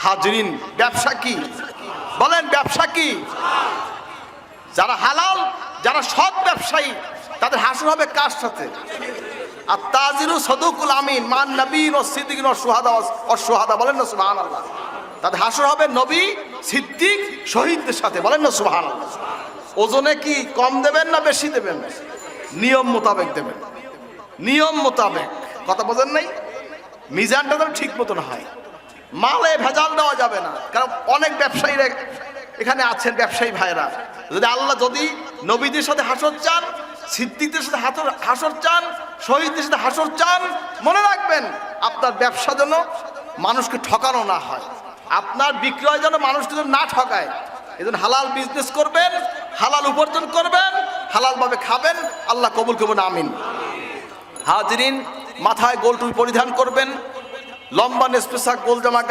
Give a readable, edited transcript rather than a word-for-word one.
হাজরিন, ব্যবসা কি বলেন? ব্যবসা কি? যারা হালাল, যারা সৎ ব্যবসায়ী, তাদের হাসর হবে কার সাথে? আর তাজিরু সদুকুল আমিন মান নবীন ও সিদ্দিকিন ও সুহাদা, বলেন না সুবহানাল্লাহ। তাদের হাসর হবে নবী, সিদ্দিক, শহীদদের সাথে, বলেন না সুবহানাল্লাহ। ওজনে কি কম দেবেন না বেশি দেবেন? নিয়ম মোতাবেক দেবেন, নিয়ম মোতাবেক। কথা বোঝেন নাই? মিজানটা যেন ঠিক মতন হয়, মালে ভেজাল দেওয়া যাবে না। কারণ অনেক ব্যবসায়ীরা এখানে আছেন, ব্যবসায়ী ভাইরা, যদি আল্লাহ যদি নবীদের সাথে হাসর চান, সিদ্দিকদের সাথে হাসর চান, শহীদদের সাথে হাসর চান, মনে রাখবেন আপনার ব্যবসা যেন মানুষকে ঠকানো না হয়, আপনার বিক্রয় যেন মানুষকে যেন না ঠকায়। এই জন্য হালাল বিজনেস করবেন, হালাল উপার্জন করবেন, হালালভাবে খাবেন। আল্লাহ কবুল করবেন, আমিন। হাজরিন, মাথায় গোল টুপি পরিধান করবেন, লম্বা নেসপেশাক গোল জামা